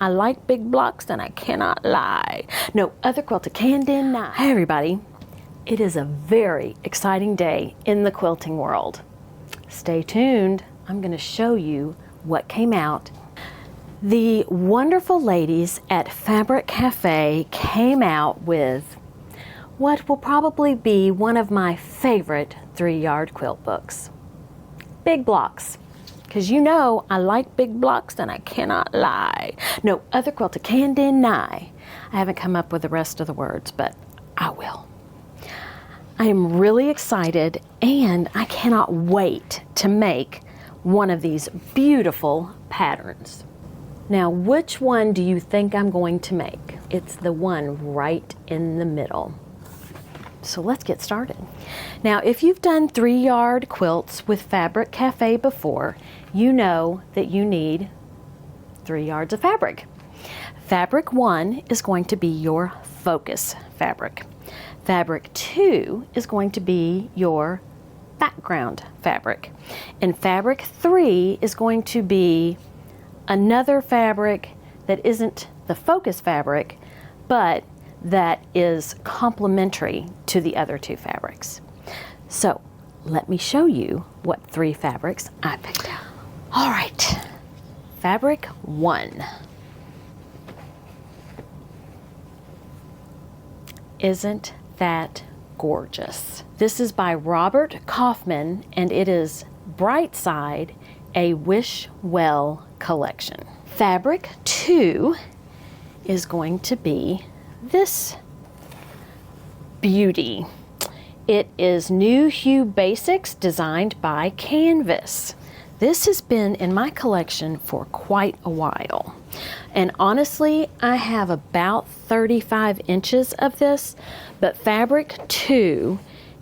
I like big blocks and I cannot lie. No other quilter can deny. Hi everybody. It is a very exciting day in the quilting world. Stay tuned. I'm going to show you what came out. The wonderful ladies at Fabric Cafe came out with what will probably be one of my favorite 3-yard quilt books. Big blocks. Because you know I like big blocks and I cannot lie. No other quilter can deny. I haven't come up with the rest of the words, but I will. I am really excited and I cannot wait to make one of these beautiful patterns. Now, which one do you think I'm going to make? It's the one right in the middle. So let's get started. Now, if you've done 3-yard quilts with Fabric Cafe before, you know that you need 3 yards of fabric. Fabric 1 is going to be your focus fabric. Fabric 2 is going to be your background fabric. And fabric 3 is going to be another fabric that isn't the focus fabric, but that is complementary to the other 2 fabrics. So let me show you what 3 fabrics I picked out. All right, fabric 1. Isn't that gorgeous? This is by Robert Kaufman and it is Bright Side, a Wish Well collection. Fabric 2 is going to be this beauty. It is New Hue Basics designed by Canvas. This has been in my collection for quite a while. And honestly, I have about 35 inches of this, but fabric 2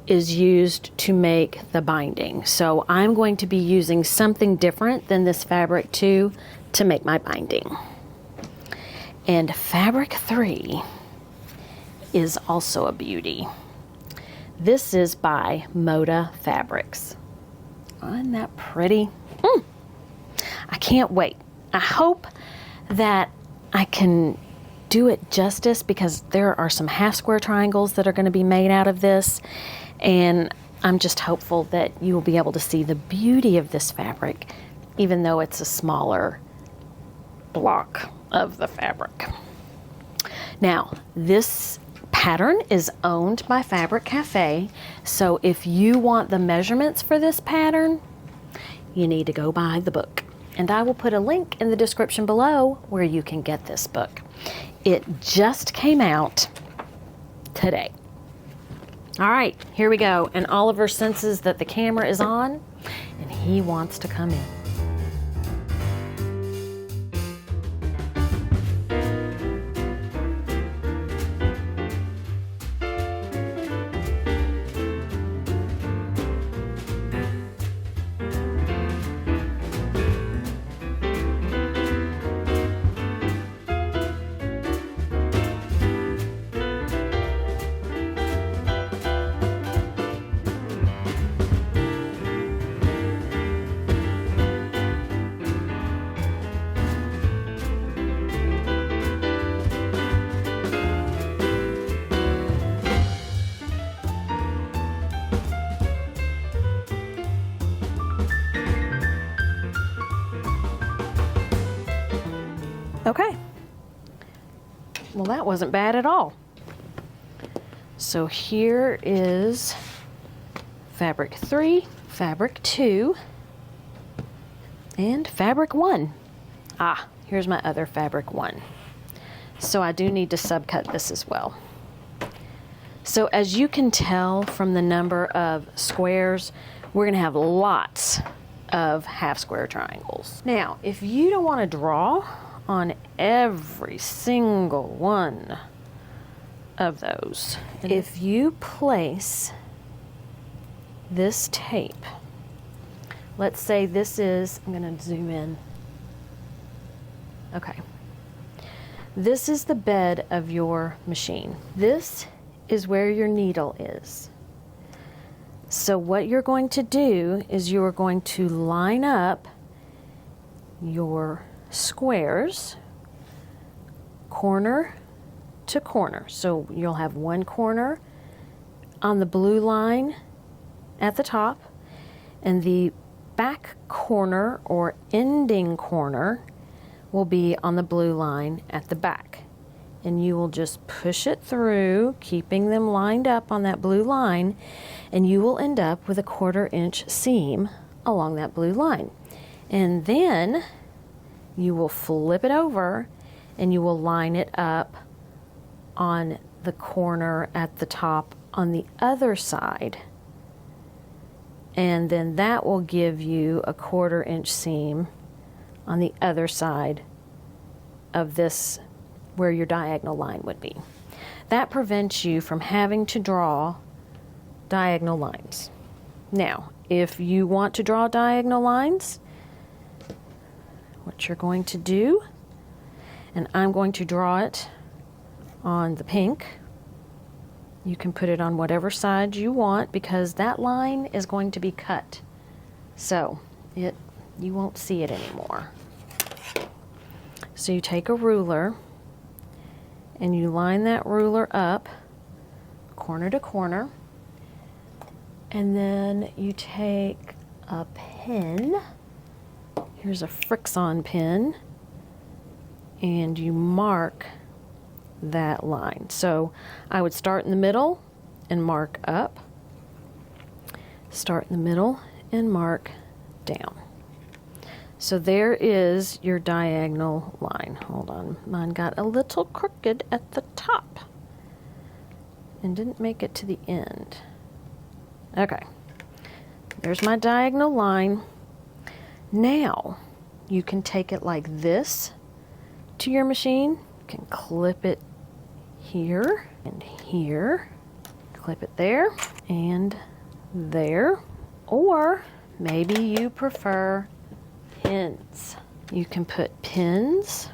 is used to make the binding. So I'm going to be using something different than this fabric 2 to make my binding. And fabric 3 is also a beauty. This is by Moda Fabrics. Isn't that pretty? I can't wait. I hope that I can do it justice because there are some half square triangles that are going to be made out of this, and I'm just hopeful that you will be able to see the beauty of this fabric even though it's a smaller block of the fabric. Now, this pattern is owned by Fabric Cafe, so if you want the measurements for this pattern, you need to go buy the book. And I will put a link in the description below where you can get this book. It just came out today. All right, here we go. And Oliver senses that the camera is on and he wants to come in. Okay, well that wasn't bad at all. So here is fabric 3, fabric 2, and fabric 1. Ah, here's my other fabric 1. So I do need to subcut this as well. So as you can tell from the number of squares, we're going to have lots of half square triangles. Now, if you don't want to draw on every single one of those, if you place this tape, let's say this is, I'm going to zoom in. Okay. This is the bed of your machine. This is where your needle is. So what you're going to do is you are going to line up your squares corner to corner. So you'll have one corner on the blue line at the top, and the back corner or ending corner will be on the blue line at the back. And you will just push it through, keeping them lined up on that blue line, and you will end up with a 1/4 inch seam along that blue line. And then you will flip it over and you will line it up on the corner at the top on the other side. And then that will give you a 1/4 inch seam on the other side of this, where your diagonal line would be. That prevents you from having to draw diagonal lines. Now, if you want to draw diagonal lines, what you're going to do, and I'm going to draw it on the pink. You can put it on whatever side you want because that line is going to be cut. So you won't see it anymore. So you take a ruler and you line that ruler up corner to corner, and then you take a pen. Here's a Frixion pen, and you mark that line. So I would start in the middle and mark up, start in the middle and mark down. So there is your diagonal line. Hold on, mine got a little crooked at the top and didn't make it to the end. Okay, there's my diagonal line. Now you can take it like this to your machine. You can clip it here and here, clip it there and there, or maybe you prefer pins. You can put pins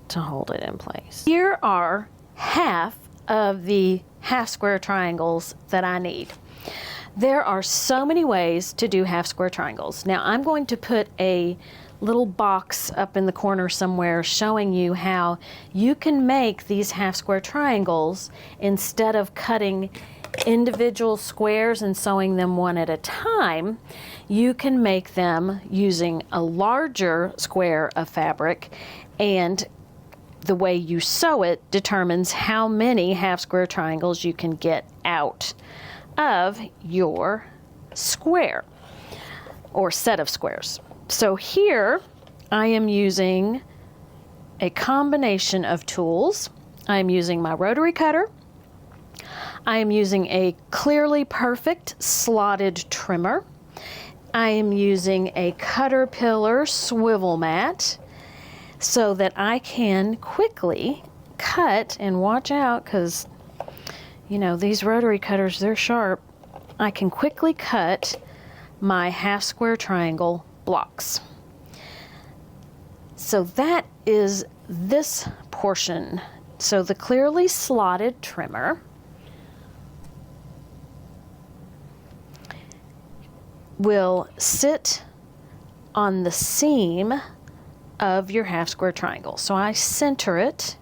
to hold it in place. Here are half of the half square triangles that I need. There are so many ways to do half square triangles. Now I'm going to put a little box up in the corner somewhere showing you how you can make these half square triangles instead of cutting individual squares and sewing them one at a time. You can make them using a larger square of fabric, and the way you sew it determines how many half square triangles you can get out of your square or set of squares. So here I am using a combination of tools. I am using my rotary cutter. I am using a Clearly Perfect slotted trimmer. I am using a Caterpillar swivel mat so that I can quickly cut, and watch out because you know these rotary cutters, they're sharp. I can quickly cut my half square triangle blocks. So that is this portion. So the clearly slotted trimmer will sit on the seam of your half square triangle. So I center it,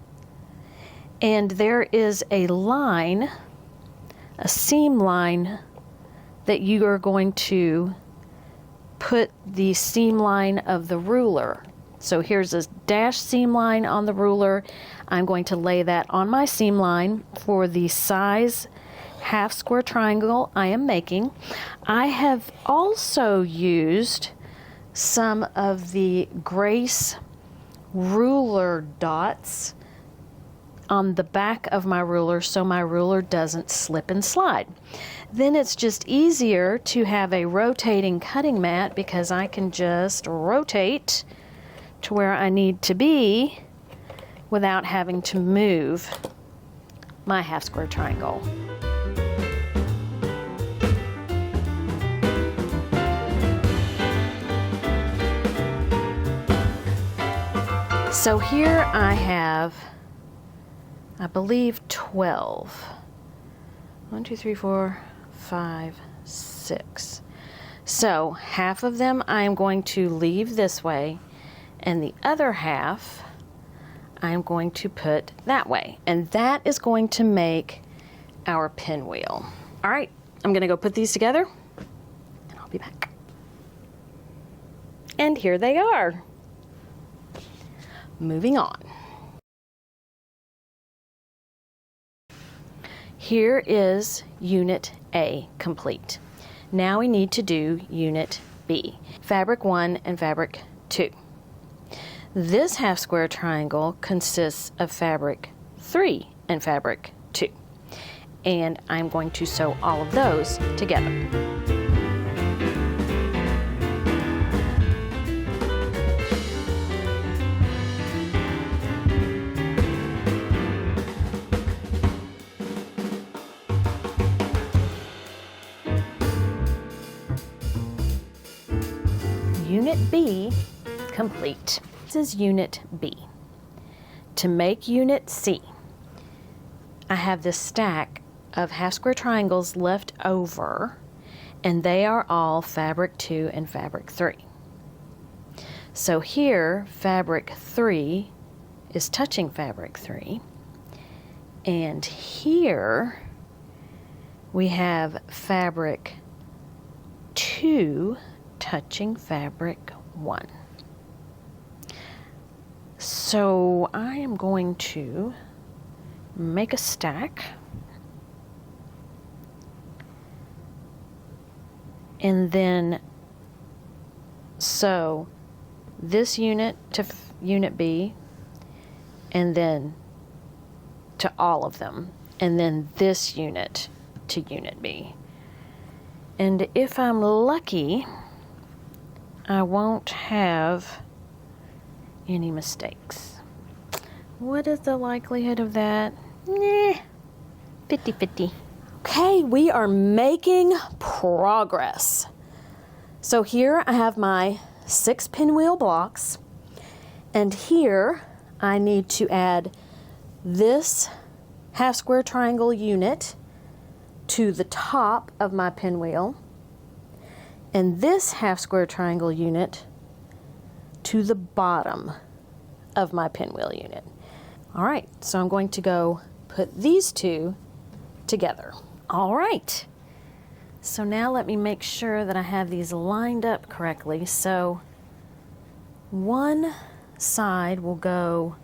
and there is a line, a seam line, that you are going to put the seam line of the ruler. So here's a dash seam line on the ruler. I'm going to lay that on my seam line for the size half square triangle I am making. I have also used some of the Grace ruler dots on the back of my ruler so my ruler doesn't slip and slide. Then it's just easier to have a rotating cutting mat because I can just rotate to where I need to be without having to move my half square triangle. So here I have, I believe, 12. 1, 2, 3, 4, 5, 6. So half of them I am going to leave this way, and the other half I'm going to put that way. And that is going to make our pinwheel. All right, I'm gonna go put these together, and I'll be back. And here they are. Moving on. Here is Unit A complete. Now we need to do Unit B, Fabric 1 and Fabric 2. This half square triangle consists of Fabric 3 and Fabric 2. And I'm going to sew all of those together. Unit B complete. This is Unit B. To make Unit C, I have this stack of half square triangles left over, and they are all Fabric 2 and Fabric 3. So here, Fabric 3 is touching Fabric 3, and here we have Fabric 2 touching Fabric 1. So I am going to make a stack, and then sew this unit to Unit B, and then to all of them, and then this unit to Unit B. And if I'm lucky, I won't have any mistakes. What is the likelihood of that? 50-50. Okay, we are making progress. So here I have my 6 pinwheel blocks, and here I need to add this half square triangle unit to the top of my pinwheel, and this half square triangle unit to the bottom of my pinwheel unit. All right, so I'm going to go put these two together. All right, so now let me make sure that I have these lined up correctly. So one side will go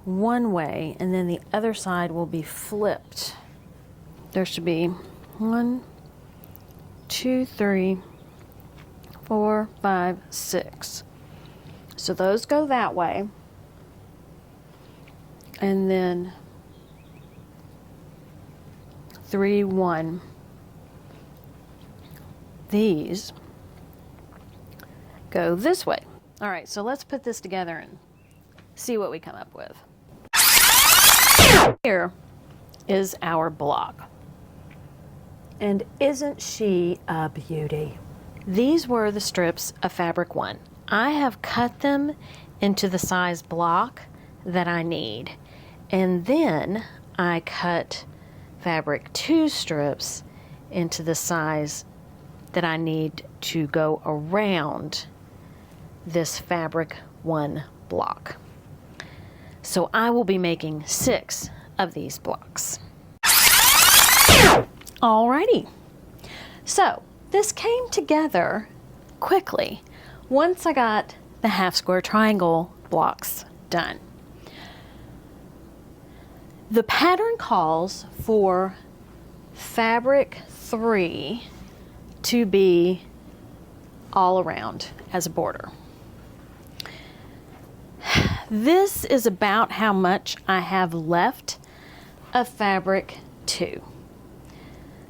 one way, and then the other side will be flipped. There should be 1, 2, 3, 4, 5, 6. So those go that way, and then 3, 1. These go this way. All right, so let's put this together and see what we come up with. Here is our block. And isn't she a beauty? These were the strips of Fabric 1. I have cut them into the size block that I need. And then I cut Fabric 2 strips into the size that I need to go around this Fabric 1 block. So I will be making 6 of these blocks. Alrighty. So this came together quickly once I got the half square triangle blocks done. The pattern calls for Fabric 3 to be all around as a border. This is about how much I have left of Fabric 2.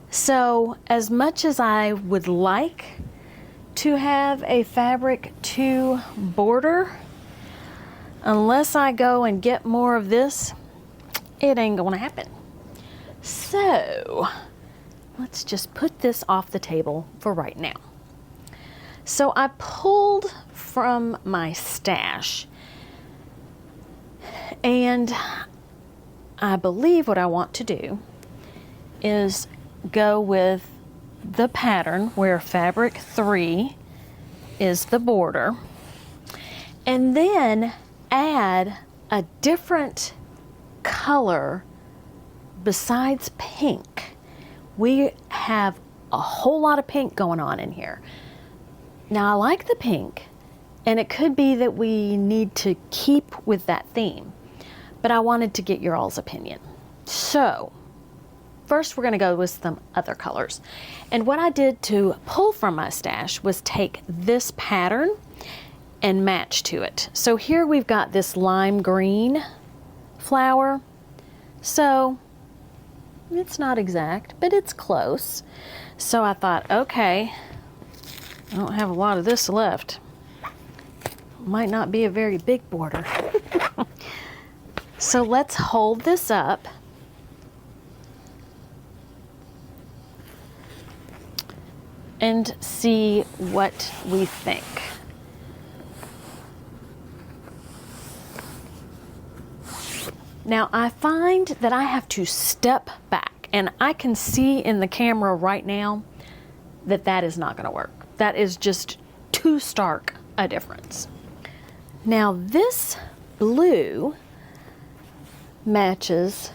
So as much as I would like to have a Fabric 2 border, unless I go and get more of this, it ain't gonna happen. So let's just put this off the table for right now. So I pulled from my stash, and I believe what I want to do is go with the pattern where fabric 3 is the border, and then add a different color besides pink. We have a whole lot of pink going on in here. Now I like the pink, and it could be that we need to keep with that theme, but I wanted to get your all's opinion. So first we're going to go with some other colors. And what I did to pull from my stash was take this pattern and match to it. So here we've got this lime green flower. So it's not exact, but it's close. So I thought, okay, I don't have a lot of this left. Might not be a very big border. So let's hold this up and see what we think. Now I find that I have to step back, and I can see in the camera right now that that is not going to work. That is just too stark a difference. Now this blue matches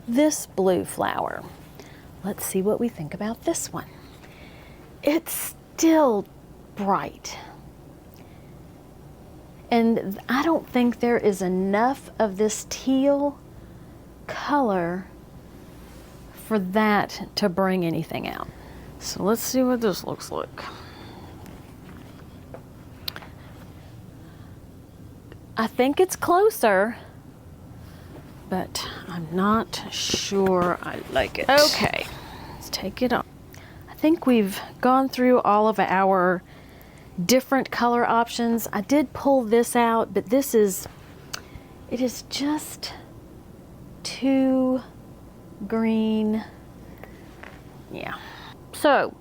this blue flower. Let's see what we think about this one. It's still bright. And I don't think there is enough of this teal color for that to bring anything out. So let's see what this looks like. I think it's closer, but I'm not sure I like it. Okay, let's take it off. I think we've gone through all of our different color options. I did pull this out, but it is just too green. Yeah. So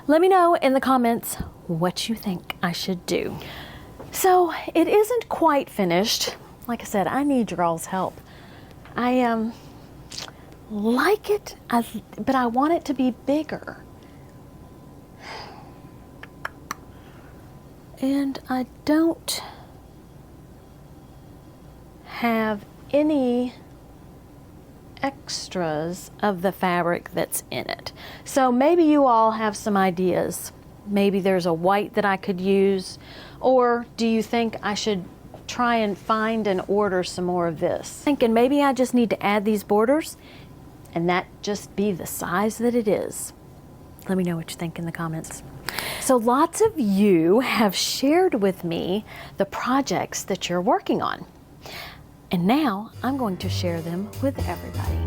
let me know in the comments what you think I should do. So it isn't quite finished. Like I said, I need your all's help. I like it, but I want it to be bigger. And I don't have any extras of the fabric that's in it. So maybe you all have some ideas. Maybe there's a white that I could use, or do you think I should try and find and order some more of this? Thinking maybe I just need to add these borders and that just be the size that it is. Let me know what you think in the comments. So lots of you have shared with me the projects that you're working on. And now I'm going to share them with everybody.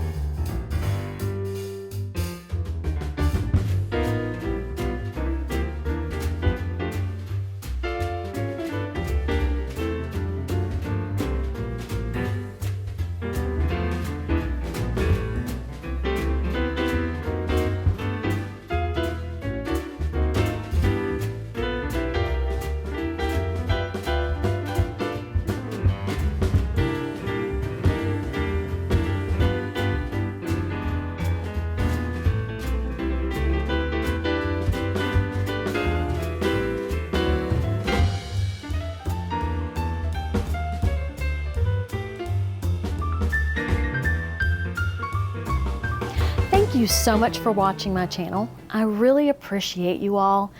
Thank you so much for watching my channel. I really appreciate you all.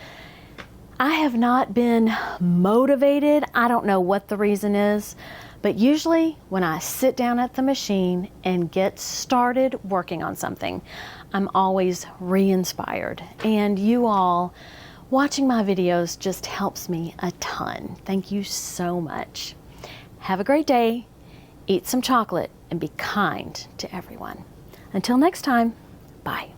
I have not been motivated. I don't know what the reason is, but usually when I sit down at the machine and get started working on something, I'm always re-inspired. And you all watching my videos just helps me a ton. Thank you so much. Have a great day, eat some chocolate, and be kind to everyone. Until next time, bye.